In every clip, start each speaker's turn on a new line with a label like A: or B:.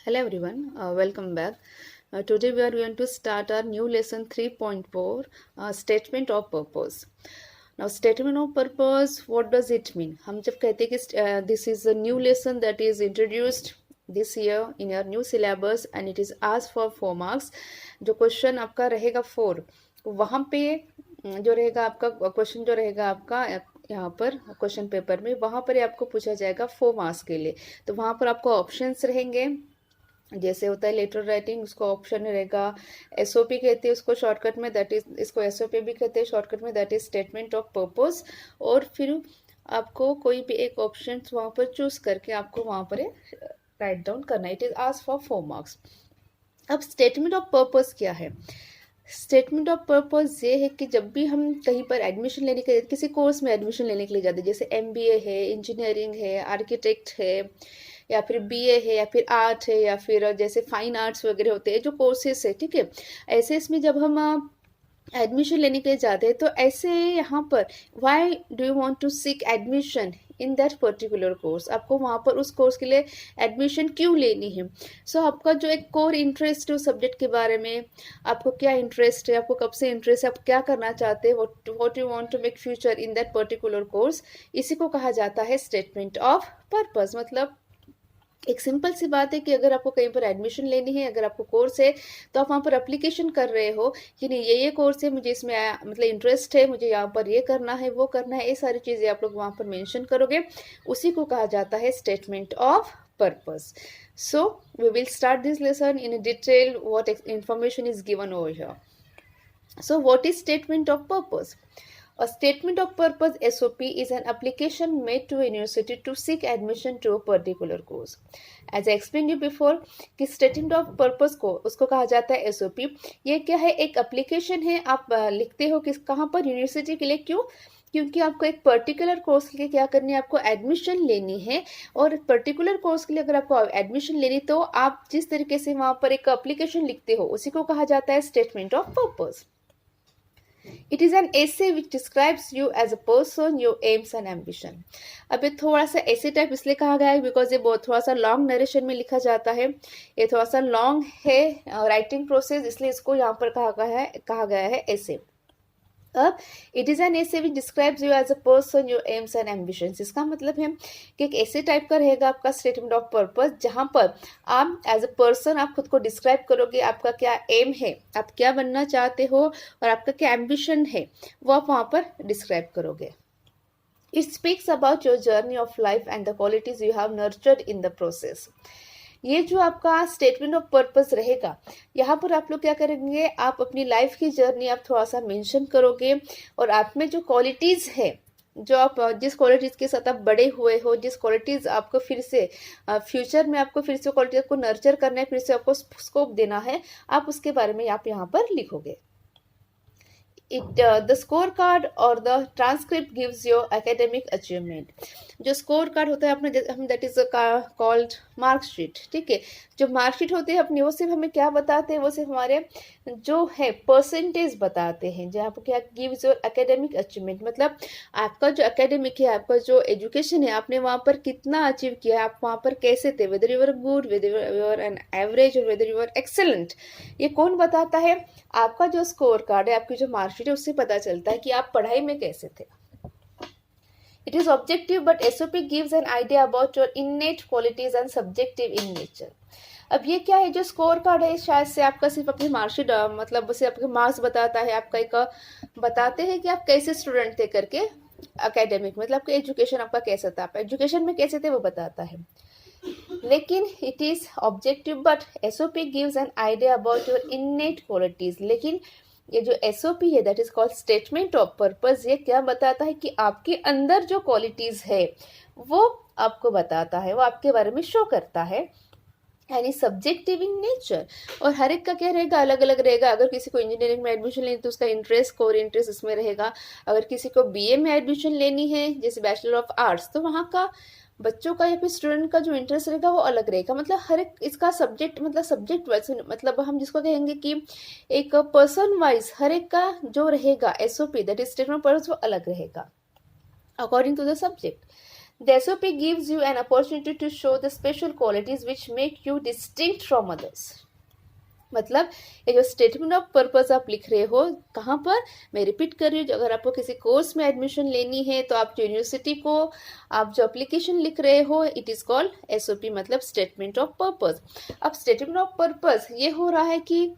A: Hello everyone, welcome back. Today we are going to start our new lesson 3.4 statement of purpose. Now statement of purpose, what does it mean? हम जब कहते हैं कि this is a new lesson that is introduced this year in your new syllabus and it is asked for 4 marks. जो question आपका रहेगा 4, वहाँ पे जो रहेगा आपका क्वेश्चन जो रहेगा आपका यहाँ पर क्वेश्चन पेपर में वहाँ पर आपको पूछा जाएगा 4 मार्क्स के लिए. तो वहाँ पर आपको ऑप्शंस रहेंगे. जैसे होता है लेटर राइटिंग, उसको ऑप्शन रहेगा. एसओपी कहते हैं उसको शॉर्टकट में, दैट इज इसको एसओपी भी कहते हैं शॉर्टकट में, that is statement of purpose. और फिर आपको कोई भी एक ऑप्शन वहाँ पर चूज करके आपको वहाँ पर राइट डाउन करना. It is asked for 4 marks. अब स्टेटमेंट ऑफ पर्पस क्या है? स्टेटमेंट ऑफ पर्पस ये है कि जब भी हम कहीं पर एडमिशन लेने के किसी कोर्स में एडमिशन लेने के लिए जाते हैं, जैसे एमबीए है, इंजीनियरिंग है, आर्किटेक्ट है, या फिर बीए है, या फिर आर्ट है, या फिर जैसे फाइन आर्ट्स वगैरह होते हैं जो कोर्सेस है, ठीक है. ऐसे इसमें जब हम एडमिशन लेने के लिए जाते हैं तो ऐसे यहाँ पर why do you want to seek admission in that particular course, आपको वहाँ पर उस कोर्स के लिए एडमिशन क्यों लेनी है. सो आपका जो एक कोर इंटरेस्ट है उस सब्जेक्ट के बारे में, आपको क्या इंटरेस्ट है, आपको कब से इंटरेस्ट है, आप क्या करना चाहते हैं, what you want to make future in that particular course, इसी को कहा जाता है स्टेटमेंट ऑफ पर्पस. मतलब एक सिंपल सी बात है कि अगर आपको कहीं पर एडमिशन लेनी है, अगर आपको कोर्स है तो आप वहाँ पर एप्लीकेशन कर रहे हो कि नहीं ये कोर्स है, मुझे इसमें मतलब इंटरेस्ट है, मुझे यहाँ पर ये करना है, वो करना है, ये सारी चीज़ें आप लोग वहाँ पर मेंशन करोगे. उसी को कहा जाता है statement of purpose. So we will start this lesson in detail what information is given over here. So what is statement of purpose? A statement of purpose SOP is an application made to a university to seek admission to a particular course. As I explained you before कि statement of purpose को उसको कहा जाता है SOP. ये क्या है? एक application है. आप लिखते हो कि कहाँ पर यूनिवर्सिटी के लिए. क्यों? क्योंकि आपको एक पर्टिकुलर कोर्स के लिए क्या करनी है, आपको एडमिशन लेनी है. और पर्टिकुलर कोर्स के लिए अगर आपको एडमिशन लेनी तो आप जिस तरीके से वहाँ पर एक एप्लीकेशन लिखते हो उसी को कहा जाता है statement of purpose. It is an essay which describes you as a person, your aims and ambition. अब ये थोड़ा सा ऐसे टाइप इसलिए कहा गया है बिकॉज ये बहुत थोड़ा सा लॉन्ग नरेशन में लिखा जाता है. ये थोड़ा सा लॉन्ग है राइटिंग प्रोसेस, इसलिए इसको यहाँ पर कहा गया है ऐसे. अब it is an essay which describes you as a person, your aims and ambitions. इसका मतलब है कि एक ऐसे टाइप का रहेगा आपका स्टेटमेंट ऑफ पर्पस जहाँ पर आप एज अ पर्सन आप खुद को डिस्क्राइब करोगे, आपका क्या एम है, आप क्या बनना चाहते हो, और आपका क्या एम्बिशन है वो आप वहाँ पर डिस्क्राइब करोगे. It speaks about your journey of life and the qualities you have nurtured in the process. ये जो आपका स्टेटमेंट ऑफ पर्पस रहेगा, यहाँ पर आप लोग क्या करेंगे, आप अपनी लाइफ की जर्नी आप थोड़ा सा मेंशन करोगे, और आप में जो क्वालिटीज़ है, जो आप जिस क्वालिटीज़ के साथ आप बड़े हुए हो, जिस क्वालिटीज़ आपको फिर से फ्यूचर में आपको फिर से क्वालिटीज़ को नर्चर करना है, फिर से आपको स्कोप देना है, आप उसके बारे में आप यहाँ पर लिखोगे. The scorecard or the transcript gives your academic achievement. जो स्कोर कार्ड होता है अपने हम दैट इज कॉल्ड मार्कशीट. ठीक है, जो मार्कशीट होती है अपनी वो सिर्फ हमें क्या बताते हैं, वो सिर्फ हमारे जो है परसेंटेज बताते हैं. जहाँ पर क्या गिव्स योर एकेडमिक अचीवमेंट, मतलब आपका जो एकेडमिक है, आपका जो एजुकेशन है, आपने वहाँ पर कितना अचीव किया है, आप वहाँ पर कैसे थे, whether you are good, whether you are an average, और वेदर यू आर एक्सेलेंट. ये कौन बताता है? आपका जो स्कोर कार्ड है, आपकी जो मार्कशीट है, उससे पता चलता है कि आप पढ़ाई में कैसे थे. It is objective but SOP gives an idea about your innate qualities and subjective in nature. अब ये क्या है? जो स्कोर कार्ड है शायद से आपका सिर्फ अपनी मार्कशीट मतलब उसे आपके मार्क्स बताता है, आपका एक बताते हैं कि आप कैसे स्टूडेंट थे करके. एकेडमिक मतलब आपका एजुकेशन आपका कैसा था, आप एजुकेशन में कैसे थे वो बताता है. लेकिन it is objective but SOP gives an idea about your innate qualities. लेकिन ये जो SOP है that is called statement of purpose, ये क्या बताता है कि आपके अंदर जो क्वालिटीज है वो आपको बताता है, वो आपके बारे में शो करता है. यानी सब्जेक्टिव इन नेचर. और हर एक का क्या रहेगा, अलग अलग रहेगा. अगर किसी को इंजीनियरिंग में एडमिशन लेनी तो उसका इंटरेस्ट, कोर इंटरेस्ट इसमें रहेगा. अगर किसी को BA में एडमिशन लेनी है जैसे बैचलर ऑफ आर्ट्स, तो वहाँ का बच्चों का या फिर स्टूडेंट का जो इंटरेस्ट रहेगा वो अलग रहेगा. मतलब हर एक इसका सब्जेक्ट मतलब सब्जेक्ट वाइज, मतलब हम जिसको कहेंगे कि एक पर्सन वाइज हर एक का जो रहेगा SOP that is statement of purpose वो अलग रहेगा according to the subject. The SOP gives you an opportunity to show the special qualities which make you distinct from others. मतलब ये जो स्टेटमेंट ऑफ पर्पस आप लिख रहे हो कहाँ पर, मैं रिपीट कर रही हूँ, अगर आपको किसी कोर्स में एडमिशन लेनी है तो आप जो यूनिवर्सिटी को आप जो एप्लीकेशन लिख रहे हो इट इज़ कॉल्ड एसओपी, मतलब स्टेटमेंट ऑफ पर्पस। अब स्टेटमेंट ऑफ पर्पस ये हो रहा है कि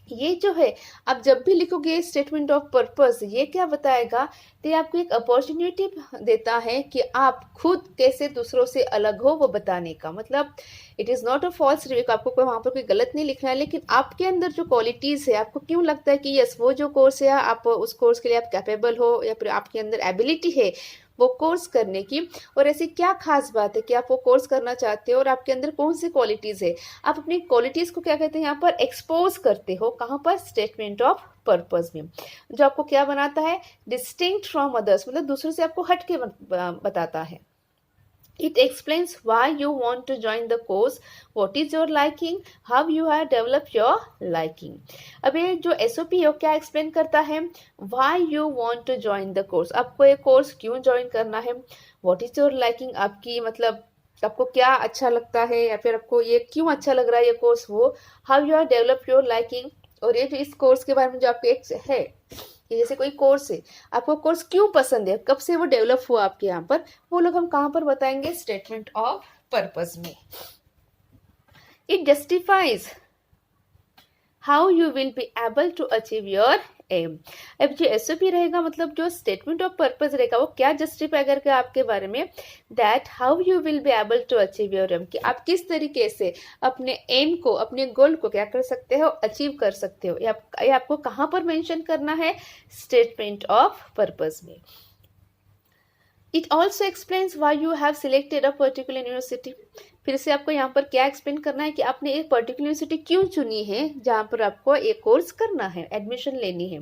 A: ये जो है आप जब भी लिखोगे स्टेटमेंट ऑफ पर्पस, ये क्या बताएगा, तो ये आपको एक अपॉर्चुनिटी देता है कि आप खुद कैसे दूसरों से अलग हो वो बताने का। मतलब it is not a false review, आपको कोई वहाँ पर कोई गलत नहीं लिखना है, लेकिन आपके अंदर जो क्वालिटीज़ है, आपको क्यों लगता है कि यस वो जो कोर्स है आप उस कोर्स के लिए आप कैपेबल हो या फिर आपके अंदर एबिलिटी है वो कोर्स करने की, और ऐसी क्या खास बात है कि आप वो कोर्स करना चाहते हो और आपके अंदर कौन सी क्वालिटीज़ है, आप अपनी क्वालिटीज़ को क्या कहते हैं यहाँ पर एक्सपोज करते हो, कहाँ पर, स्टेटमेंट ऑफ पर्पस में, जो आपको क्या बनाता है, डिस्टिंक्ट फ्रॉम अदर्स, मतलब दूसरों से आपको हट के बताता है। It explains why you want to join the course, what is your liking, how you have developed your liking. अब ये जो SOP है क्या एक्सप्लेन करता है, why you want to join the course, आपको ये कोर्स क्यों ज्वाइन करना है, what is your liking, आपकी मतलब आपको क्या अच्छा लगता है या फिर आपको ये क्यों अच्छा लग रहा है ये कोर्स, वो how you have developed your liking, और ये जो इस कोर्स के बारे में जो आपको एक है कि जैसे कोई कोर्स है, आपको कोर्स क्यों पसंद है, कब से वो डेवलप हुआ आपके यहाँ पर, वो लोग हम कहाँ पर बताएंगे, स्टेटमेंट ऑफ पर्पस में। It justifies how you will be able to achieve your aim. अब जो एसओपी रहेगा, मतलब जो स्टेटमेंट ऑफ पर्पस रहेगा, वो क्या जस्टिफाई करेगा आपके बारे में, that how you will be able to achieve your aim, कि आप किस तरीके से अपने एम को, अपने गोल को क्या कर सकते हो, अचीव कर सकते हो, ये आपको कहाँ पर मेंशन करना है, स्टेटमेंट ऑफ पर्पस में। It also explains why you have selected a particular university, फिर से आपको यहाँ पर क्या एक्सप्लेन करना है कि आपने एक पर्टिकुलर यूनिवर्सिटी क्यों चुनी है जहाँ पर आपको एक कोर्स करना है, एडमिशन लेनी है।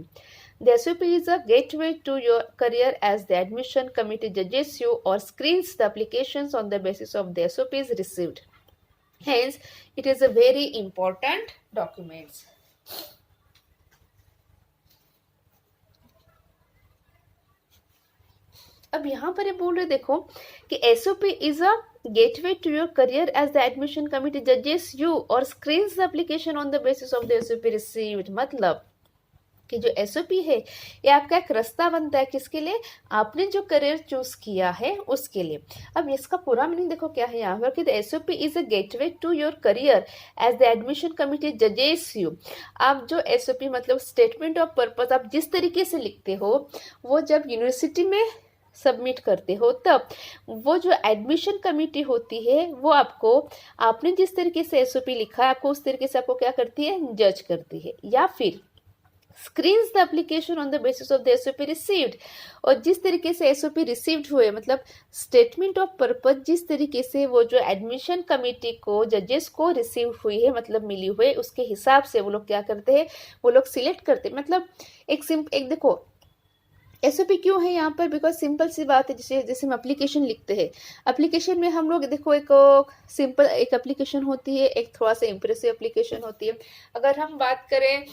A: The SOP is a gateway to your career as the admission committee judges you or screens the applications on the basis of the SOPs received. Hence, it is a very important document. अब यहाँ पर ये बोल रहे देखो कि SOP is a gateway to your career as the admission committee judges you or screens the application on the basis of the SOP received। मतलब कि जो SOP है ये आपका एक रास्ता बनता है किसके लिए, आपने जो करियर चूज किया है उसके लिए। अब इसका पूरा मीनिंग देखो क्या है यहाँ पर कि the SOP is a gateway to your career as the admission committee judges you। आप जो SOP मतलब स्टेटमेंट ऑफ पर्पस आप जिस तरीके से लिखते हो, वो जब यूनिवर्सिटी में सबमिट करते हो तब वो जो एडमिशन कमेटी होती है वो आपको, आपने जिस तरीके से एसओपी लिखा है आपको उस तरीके से आपको क्या करती है, जज करती है, या फिर screens the application on the basis of the SOP received, और जिस तरीके से एसओपी रिसीव्ड हुए, मतलब स्टेटमेंट ऑफ पर्पस जिस तरीके से वो जो एडमिशन कमेटी को, जजेस को रिसीव हुई है, मतलब मिली हुई, उसके हिसाब से वो लोग क्या करते हैं, वो लोग सिलेक्ट करते हैं। मतलब एक देखो एसओपी क्यों है यहाँ पर, बिकॉज सिंपल सी बात है, जैसे हम एप्लीकेशन लिखते हैं, एप्लीकेशन में हम लोग देखो एक सिंपल एक एप्लीकेशन होती है, एक थोड़ा सा इम्प्रेसिव एप्लीकेशन होती है। अगर हम बात करें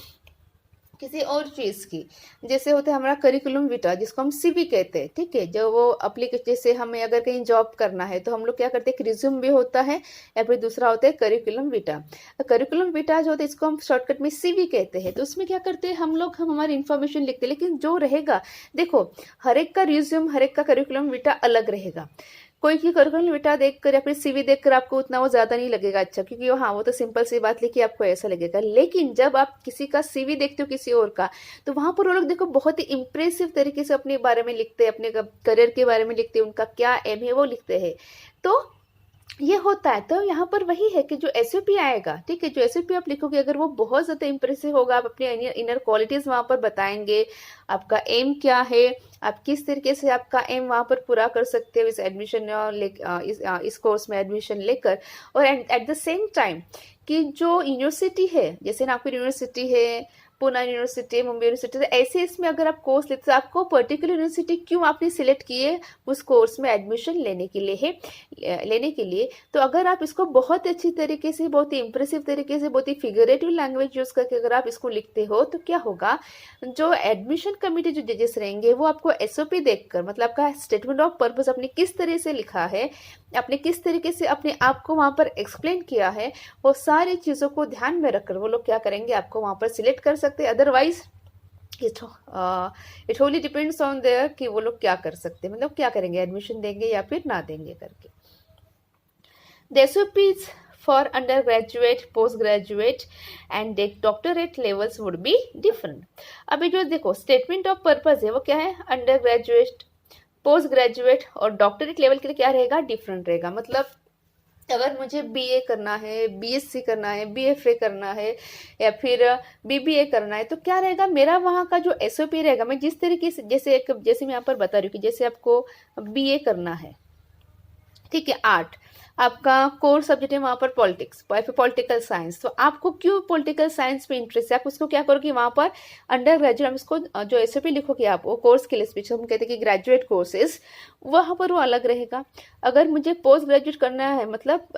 A: किसी और चीज़ की, जैसे होता है हमारा करिकुलम विटा जिसको हम सीवी कहते हैं, ठीक है, जो वो एप्लीकेशन, जैसे हमें अगर कहीं जॉब करना है तो हम लोग क्या करते हैं, एक रिज्यूम भी होता है या फिर दूसरा होता है करिकुलम विटा। करिकुलम विटा जो होता है इसको हम शॉर्टकट में सीवी कहते हैं। तो उसमें क्या करते हैं हम लोग, हम हमारी इन्फॉर्मेशन लिखते हैं, लेकिन जो रहेगा देखो हर एक का रिज्यूम, हर एक का करिकुलम विटा अलग रहेगा। कोई की करिकुलम विटा देखकर या फिर सीवी देखकर आपको उतना वो ज़्यादा नहीं लगेगा अच्छा, क्योंकि हाँ वो तो सिंपल सी बात लिखी आपको ऐसा लगेगा। लेकिन जब आप किसी का सीवी देखते हो किसी और का, तो वहाँ पर वो लोग देखो बहुत ही इंप्रेसिव तरीके से अपने बारे में लिखते हैं, अपने करियर के बारे में लिखते हैं, उनका क्या एम है वो लिखते हैं। तो ये होता है। तो यहाँ पर वही है कि जो एसओपी आएगा, ठीक है, जो एसओपी आप लिखोगे अगर वो बहुत ज़्यादा इंप्रेसिव होगा, आप अपने इनर क्वालिटीज़ वहाँ पर बताएंगे, आपका एम क्या है, आप किस तरीके से आपका एम वहाँ पर पूरा कर सकते हो इस एडमिशन इस कोर्स में एडमिशन लेकर, और एट द सेम टाइम कि जो यूनिवर्सिटी है, जैसे ना आपकी यूनिवर्सिटी है पुणे यूनिवर्सिटी, मुंबई यूनिवर्सिटी, तो ऐसे इसमें अगर आप कोर्स लेते तो आपको पर्टिकुलर यूनिवर्सिटी क्यों आपने सिलेक्ट किए उस कोर्स में एडमिशन लेने के लिए। तो अगर आप इसको बहुत अच्छी तरीके से, बहुत ही इंप्रेसिव तरीके से, बहुत ही फिगरेटिव लैंग्वेज यूज करके अगर आप इसको लिखते हो तो क्या होगा, जो एडमिशन कमेटी जो जजेस रहेंगे वो आपको एसओपी देखकर, मतलब आपका स्टेटमेंट ऑफ पर्पस आपने किस तरह से लिखा है, आपने किस तरीके से अपने आप को वहां पर एक्सप्लेन किया है, वो सारी चीजों को ध्यान में रखकर वो लोग क्या करेंगे, आपको वहां पर सिलेक्ट कर सकते हैं। Otherwise it Holi depends on their कि वो लोग क्या कर सकते हैं, मतलब क्या करेंगे, एडमिशन देंगे या फिर ना देंगे करके। The SOPs for undergraduate, postgraduate and doctorate levels would be different. अभी जो देखो स्टेटमेंट ऑफ पर्पस है वो क्या है, अंडर ग्रेजुएट, पोस्ट ग्रेजुएट और डॉक्टरेट लेवल के लिए क्या रहेगा, डिफरेंट रहेगा। मतलब अगर मुझे बीए करना है, बीएससी करना है, बीएफए करना है या फिर बीबीए करना है, तो क्या रहेगा, मेरा वहाँ का जो एसओपी रहेगा, मैं जिस तरीके से, जैसे मैं यहाँ पर बता रही हूँ कि जैसे आपको बीए करना है, ठीक है, आर्ट, आपका कोर सब्जेक्ट है वहाँ पर पॉलिटिक्स, पॉलिटिकल साइंस, तो आपको क्यों पॉलिटिकल साइंस में इंटरेस्ट है, आप उसको क्या करोगे, वहाँ पर अंडर ग्रेजुएट हम इसको जो एसओपी लिखोगे आप, वो कोर्स के लिए स्पीच हम कहते हैं कि ग्रेजुएट कोर्सेज, वहाँ पर वो अलग रहेगा। अगर मुझे पोस्ट ग्रेजुएट करना है, मतलब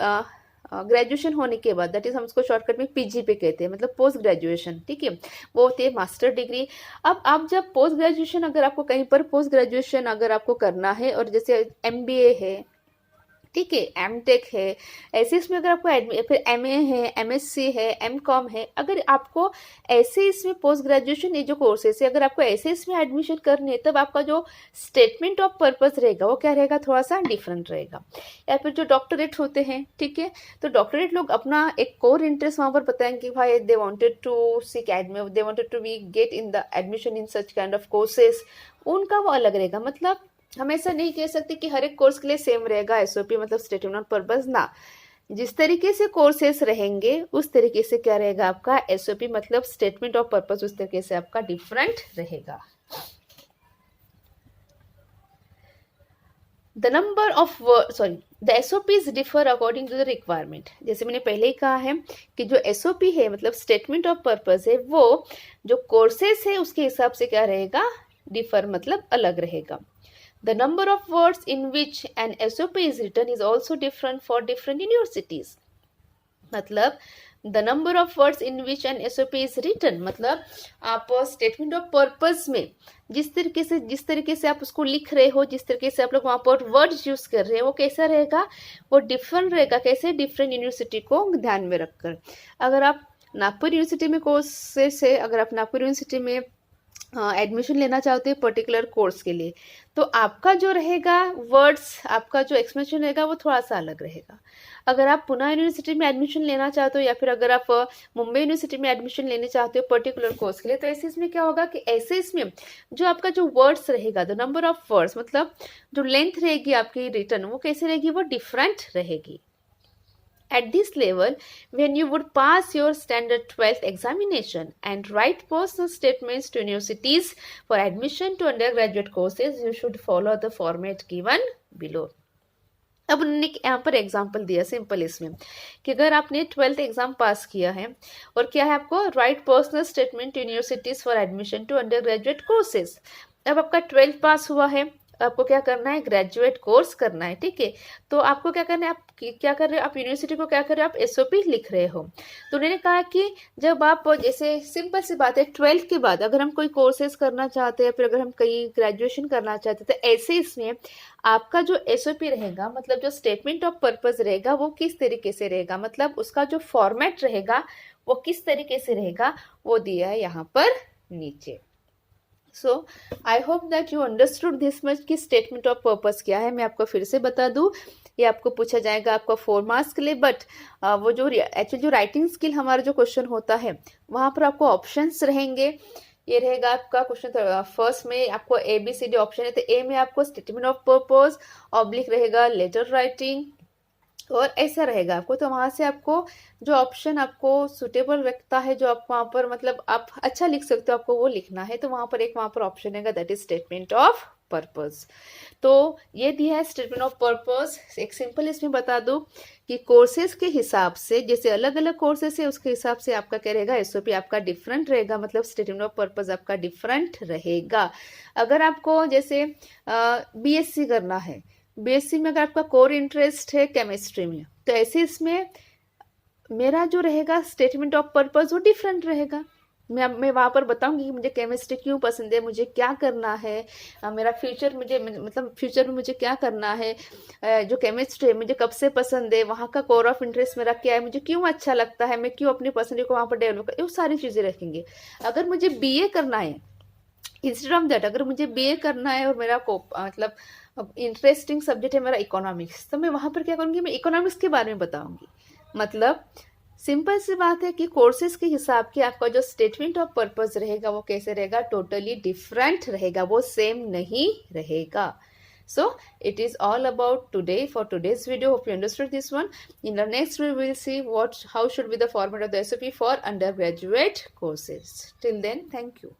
A: ग्रेजुएशन होने के बाद, दैट इज हम उसको शॉर्टकट में पीजी पे कहते हैं, मतलब पोस्ट ग्रेजुएशन, ठीक है, वो होती है मास्टर डिग्री। अब आप जब पोस्ट ग्रेजुएशन, अगर आपको कहीं पर पोस्ट ग्रेजुएशन अगर आपको करना है, और जैसे एमबीए है, ठीक है, एमटेक है, ऐसे इसमें अगर आपको फिर एमए है, एमएससी है, एमकॉम है, अगर आपको ऐसे इसमें पोस्ट ग्रेजुएशन ये जो कोर्सेस है, अगर आपको ऐसे इसमें एडमिशन करनी है, तब आपका जो स्टेटमेंट ऑफ पर्पस रहेगा वो क्या रहेगा, थोड़ा सा डिफरेंट रहेगा। या फिर जो डॉक्टरेट होते हैं, ठीक है, तो डॉक्टरेट लोग अपना एक कोर इंटरेस्ट वहाँ पर बताएंगे कि भाई they wanted to seek they wanted to be get in the admission in such kind of courses, उनका वो अलग रहेगा। मतलब हम ऐसा नहीं कह सकते कि हर एक कोर्स के लिए सेम रहेगा एसओपी, मतलब स्टेटमेंट ऑफ पर्पस ना, जिस तरीके से कोर्सेस रहेंगे उस तरीके से क्या रहेगा आपका एसओपी, मतलब स्टेटमेंट ऑफ पर्पस उस तरीके से आपका डिफरेंट रहेगा। The number of the SOPs differ according to the requirement. जैसे मैंने पहले ही कहा है कि जो एसओपी है, मतलब स्टेटमेंट ऑफ पर्पस है, वो जो कोर्सेस है उसके हिसाब से क्या रहेगा, डिफर मतलब अलग रहेगा। The number of words in which an SOP is written is also different for different universities. मतलब the number of words in which an SOP is written, मतलब आप स्टेटमेंट ऑफ पर्पस में जिस तरीके से आप उसको लिख रहे हो, जिस तरीके से आप लोग वहाँ पर वर्ड्स यूज कर रहे हो, वो कैसा रहेगा, वो डिफरेंट रहेगा। कैसे, डिफरेंट यूनिवर्सिटी को ध्यान में रखकर। अगर आप नागपुर यूनिवर्सिटी में कोर्सेस है, अगर आप नागपुर यूनिवर्सिटी में एडमिशन लेना चाहते हैं पर्टिकुलर कोर्स के लिए, तो आपका जो रहेगा वर्ड्स, आपका जो एक्सप्लेनेशन रहेगा वो थोड़ा सा अलग रहेगा। अगर आप पुणे यूनिवर्सिटी में एडमिशन लेना चाहते हो या फिर अगर आप मुंबई यूनिवर्सिटी में एडमिशन लेने चाहते हो पर्टिकुलर कोर्स के लिए, तो ऐसे इसमें क्या होगा कि ऐसे इसमें जो आपका जो वर्ड्स रहेगा, द नंबर ऑफ वर्ड्स, मतलब जो लेंथ रहेगी आपकी रिटर्न, वो कैसे रहेगी, वो डिफरेंट रहेगी। At this level, when you would pass your standard 12th examination and write personal statements to universities for admission to undergraduate courses, you should follow the format given below. अब उन्होंने यहाँ पर example दिया simple इसमें कि अगर आपने 12th exam पास किया है और क्या है, आपको write personal statement to universities for admission to undergraduate courses. अब आपका 12th पास हुआ है, आपको क्या करना है, ग्रेजुएट कोर्स करना है, ठीक है, तो आपको क्या करना है, आप क्या कर रहे हो, आप यूनिवर्सिटी को क्या कर रहे हो, आप एसओपी लिख रहे हो। तो उन्होंने कहा कि जब आप, जैसे सिंपल सी बात है, 12th के बाद अगर हम कोई कोर्सेज करना चाहते हैं, फिर अगर हम कहीं ग्रेजुएशन करना चाहते हैं, तो ऐसे इसमें आपका जो एसओपी रहेगा, मतलब जो स्टेटमेंट ऑफ पर्पस रहेगा, वो किस तरीके से रहेगा, मतलब उसका जो फॉर्मेट रहेगा वो किस तरीके से रहेगा, वो दिया है यहाँ पर नीचे। So I hope that you understood this much कि स्टेटमेंट ऑफ पर्पस क्या है। मैं आपको फिर से बता दूं, ये आपको पूछा जाएगा आपका 4 मार्क्स के लिए, बट वो जो एक्चुअली जो राइटिंग स्किल हमारा जो क्वेश्चन होता है, वहां पर आपको ऑप्शंस रहेंगे। ये रहेगा आपका क्वेश्चन, फर्स्ट में आपको ABCD ऑप्शन है, तो ए में आपको स्टेटमेंट ऑफ पर्पस, ऑब्लिक रहेगा लेटर राइटिंग, और ऐसा रहेगा आपको। तो वहां से आपको जो ऑप्शन आपको सुटेबल रखता है, जो आप वहां पर मतलब आप अच्छा लिख सकते हो, आपको वो लिखना है। तो वहां पर एक वहां पर ऑप्शन रहेगा, that is statement of purpose. तो ये दिया है स्टेटमेंट ऑफ पर्पस। एक सिंपल इसमें बता दूं कि कोर्सेज के हिसाब से, जैसे अलग अलग कोर्सेज है उसके हिसाब से आपका क्या रहेगा, एसओपी आपका डिफरेंट रहेगा, मतलब स्टेटमेंट ऑफ पर्पस आपका डिफरेंट रहेगा। अगर आपको जैसे बीएससी करना है, बीएससी में अगर आपका कोर इंटरेस्ट है केमिस्ट्री में, तो ऐसे इसमें मेरा जो रहेगा स्टेटमेंट ऑफ पर्पस वो डिफरेंट रहेगा। मैं वहाँ पर बताऊंगी कि मुझे केमिस्ट्री क्यों पसंद है, मुझे क्या करना है, मेरा फ्यूचर, मुझे मतलब फ्यूचर में मुझे क्या करना है, जो केमिस्ट्री है मुझे कब से पसंद है, वहाँ का कोर ऑफ इंटरेस्ट मेरा क्या है, मुझे क्यों अच्छा लगता है, मैं क्यों अपनी पसंद को वहाँ पर डेवलप कर, वो सारी चीज़ें रखेंगे। अगर मुझे बीए करना है, इंस्टेड ऑफ दैट अगर मुझे बीए करना है और मेरा मतलब इंटरेस्टिंग सब्जेक्ट है मेरा इकोनॉमिक्स, तो मैं वहाँ पर क्या करूँगी, मैं इकोनॉमिक्स के बारे में बताऊँगी। मतलब सिंपल सी बात है कि कोर्सेज के हिसाब के आपका जो स्टेटमेंट ऑफ पर्पस रहेगा वो कैसे रहेगा, टोटली डिफरेंट रहेगा, वो सेम नहीं रहेगा। So it is all about today for today's video. Hope you understood this one. In the next video we will see how should be the format of the SOP for undergraduate courses. Till then, thank you.